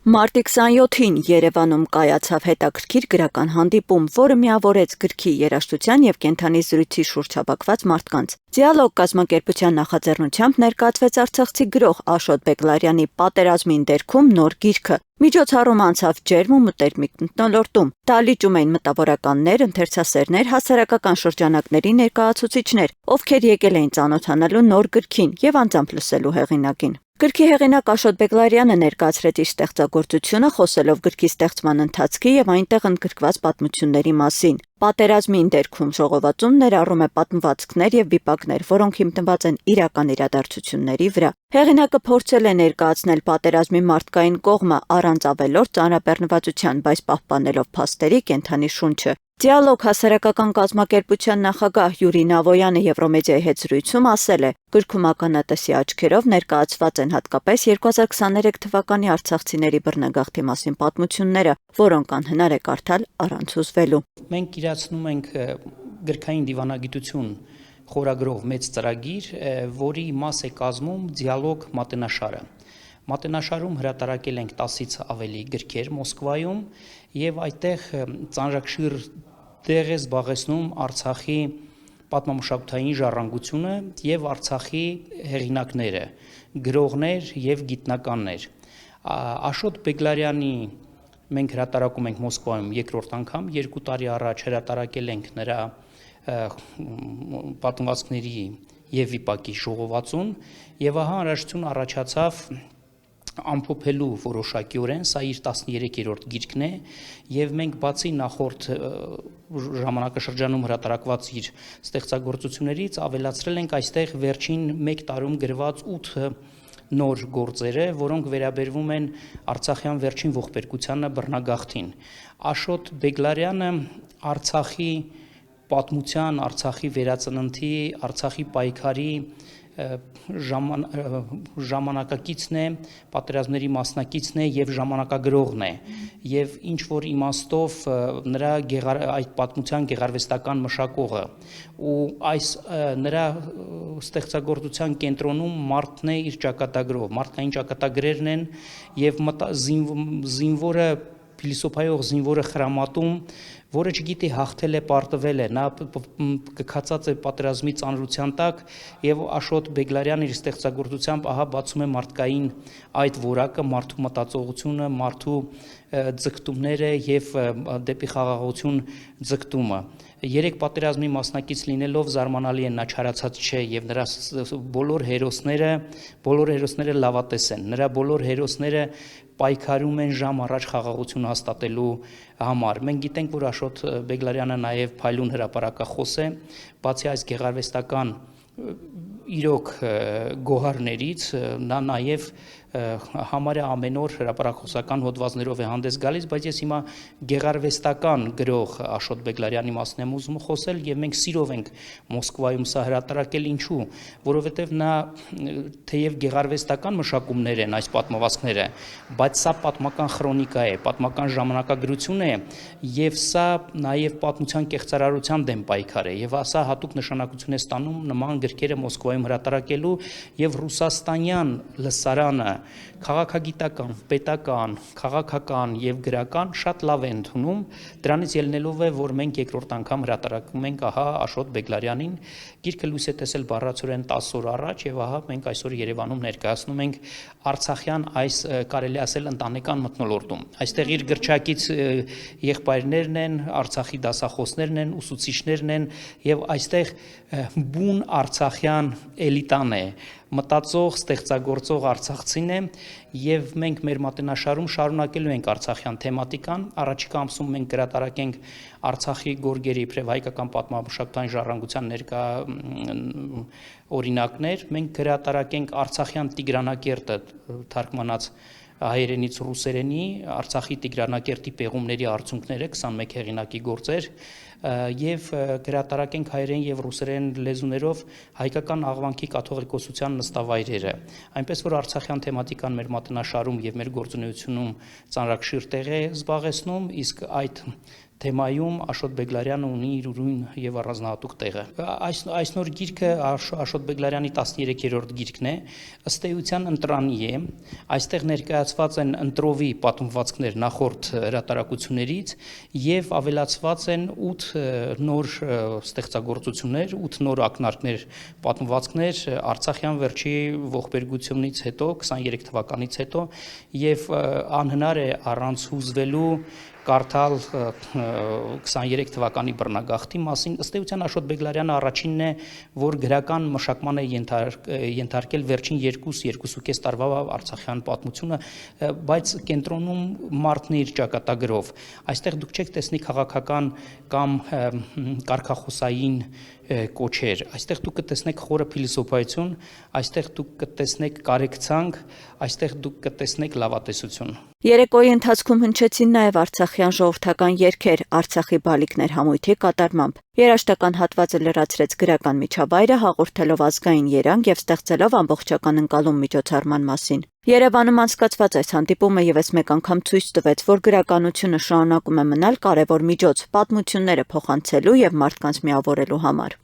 Մարտի 27-ին Երևանում կայացավ հետաքրքիր գրական հանդիպում, որը միավորեց գրքի, երաժշտության և կենդանի զրույցի շուրջ հավաքված մարդկանց։ Դիալոգ կազմակերպության նախաձեռնությամբ ներկայացվեց արցախցի գրող Աշոտ Բեգլարյանի «Պատերազմին դերքում» նոր գիրքը։ Միջոցառումը անցավ ջերմ ու մտերմիկ մթնոլորտում։ Դահլիճում էին մտավորականներ, ընթերցասերներ, հասարակական շրջանակների ներկայացուցիչներ, ովքեր եկել էին ծանոթանալու նոր գրքին և անձամբ լսելու հեղինակին։ Գրքի հեղինակ Աշոտ Բեգլարյանը ներկայացրեց իր ստեղծագործությունը, խոսելով գրքի ստեղծման ընթացքի և այնտեղ ընդգրկված պատմությունների մասին։ «Պատերազմին դերքում» ժողովածուն ներառում է պատմվածքներ և վիպակներ, որոնք հիմնված են իրական իրադարձությունների վրա։ Հեղինակը փորձել է ներկայացնել պատերազմի մարդկային կողմը առանց ավելորդ ծանրաբեռնվածության, բայց պահպանելով փաստերի կենդանի շունչը։ «Դիալոգ» հասարակական կազմակերպության նախագահ Յուրի Նավոյանը Եվրոմեդիայի հետ զրույցում ասել է. «Գրքում ականատեսի աչքերով ներկայացված են հատկապես 2023 թվականի արցախցիների բռնագաղթի մասին պատմությունները, որոնք անհնար է կարդալ առանց հուզվելու»։ Մենք իրացնում ենք գրքային դիվանագիտություն խորագրով մեծ ծրագիր, որի մաս է կազմում «Դիալոգ» մատենաշարը։ Մատենաշարում հրատարակել ենք 10-ից ավելի գրքեր Մոսկվայում և այդտեղ ծանրակշիռ տեղ է զբաղեցնում Արցախի պատմամշակութային ժառանգությունը և Արցախի հեղինակները, գրողներ և գիտնականներ։ Աշոտ Բեգլարյանի մենք հրատարակում ենք Մոսկվայում երկրորդ անգամ, 2 տարի առաջ հրատարակել ենք նրա պատմվածքների և վիպակի ժողովածուն, և ահա անհրաժեշտություն առաջացավ ամփոփելու որոշակիորեն, սա իր 13-րդ գիրքն է, և մենք բացի նախորդ ժամանակաշրջանում հրատարակված իր ստեղծագործություններից ավելացրել ենք այստեղ վերջին 1 տարում գրված 8 նոր գործերը, որոնք վերաբերվում են արցախյան վերջին ողբերգությանը, բռնագաղթին։ Աշոտ Բեգլարյանը Արցախի պատմության, Արցախի վերածննդի, Արցախի պայքարի ժամանակակիցն է, պատերազմների մասնակիցն է և ժամանակագրողն է, և ինչ-որ իմաստով նրա այդ պատմության գեղարվեստական մշակողը, ու նրա ստեղծագործության կենտրոնում մարդն է իր ճակատագրով, մարդկային ճակատագրերն են և զինվորը, փիլիսոփայող զինվորը խրամատում, որը չգիտի հաղթել է, պարտվել է, նա կքացած է պատերազմի ծանրության տակ, և Աշոտ Բեգլարյանը իր ստեղծագործությամբ ահա բացում է մարդկային այդ որակը, մարդու մտածողությունը, մարդու ձգտումները և դեպի խաղաղություն ձգտումը։ 3 պատերազմի մասնակից լինելով զարմանալի է, նա չարացած չէ և նրա բոլոր հերոսները լավատես են, նրա բոլոր հերոսները պայքարում են ժամ առաջ խաղաղություն հաստատելու համար։ Մենք գիտենք, որ Աշոտ Բեգլարյանը նաև փայլուն հրապարակախոս է, բացի այս գեղարվեստական իրոք գոհարներից, նա նաև համարյա ամեն օր հրապարակախոսական հոդվածներով է հանդես գալիս, բայց ես հիմա գեղարվեստական գրող Աշոտ Բեգլարյանի մասին եմ ուզում խոսել, և մենք սիրով ենք Մոսկվայում սա հրատարակել, ինչու, որովհետև նա թեև գեղարվեստական մշակումներ են այս պատմվածքները, բայց սա պատմական քրոնիկա է, պատմական ժամանակագրություն է, և սա նաև պատմության կեղծարարության դեմ պայքար է, և սա հատուկ նշանակություն է ստանում նման գրքերը Մոսկվայում հրատարակելու, և ռուսաստանյան լսարանը քաղաքագիտական, պետական, քաղաքական և գրական շատ լավ է ընդունում, դրանից ելնելով է, որ մենք երկրորդ անգամ հրատարակում ենք ահա Աշոտ Բեգլարյանին, գիրքը լույս է տեսել բառացորեն 10 օր առաջ, և ահա մենք այսօր Երևանում ներկայացնում ենք արցախյան այս, կարելի ասել, ընտանեկան մթնոլորտում։ Այստեղ իր գրչակից եղբայրներն են, Արցախի դասախոսներն են, ուսուցիչներն են, և այստեղ բուն արցախյան էլիտան է, մտածող, ստեղծագործող արցախցին է, և մենք մեր մատենաշարում շարունակելու ենք արցախյան թեմատիկան։ Առաջիկա ամսում մենք կհրատարակենք Արցախի գորգերի իբրև հայկական պատմամշակութային ժառանգության ներկա օրինակներ, մենք կհրատարակենք Արցախյան Տիգրանակերտը թարգմանած հայերենից ռուսերենի, Արցախի Տիգրանակերտի պեղումների արդյունքները, 21 հեղինակի գործեր, եւ գրատարակենք հայերեն եւ ռուսերեն լեզուներով հայկական աղվանքի կաթողիկոսության նստավայրերը, այնպես որ արցախյան թեմատիկան մեր մատնաշարում եւ մեր գործունեությունում ծանրակշիռ տեղ է զբաղեցնում, իսկ այդ թեմայում Աշոտ Բեգլարյանը ունի իր ուրույն եւ առանձնահատուկ տեղը։ Այս նոր գիրքը Աշոտ Բեգլարյանի 13-րդ գիրքն է, ըստ էության ընտրանի է, այստեղ ներկայացված են ընտրովի պատմվածքներ նախորդ հրատարակություններից եւ ավելացված են 8 նոր ստեղծագործություններ, 8 նոր ակնարկներ, պատմվածքներ Արցախյան վերջի ողբերգությունից հետո 23 թվականից հետո եւ անհնար է առանց հուզվելու կարդալ 23 թվականի բռնագաղթի մասին, ըստ էության Աշոտ Բեգլարյանը առաջինն է, որ գրական մշակման է ենթարկել վերջին 2-2.5 տարվա արցախյան պատմությունը, բայց կենտրոնում մարդն է իր ճակատագրով։ Այստեղ դուք չեք տեսնի քաղաքական կամ կարգախոսային կոչեր, այստեղ դուք կտեսնեք խորը փիլիսոփայություն, այստեղ դուք կտեսնեք կարեկցանք, այստեղ դուք կտեսնեք լավատեսություն։ Երեկոյի ընթացքում հնչեցին նաև արցախյան ժողովրդական երգեր Արցախի բալիկներ համույթի կատարմամբ։ Երաժշտական հատվածը լրացրեց գրական միջավայրը, հաղորդելով ազգային երանգ եւ ստեղծելով ամբողջական ընկալում միջոցառման մասին։ Երևանում անցկացված այս հանդիպումը եւս մեկ անգամ ցույց տվեց, որ գրականությունը շարունակում է մնալ կարևոր միջոց պատմությունները փոխանցելու եւ մարդկանց միավորելու համար։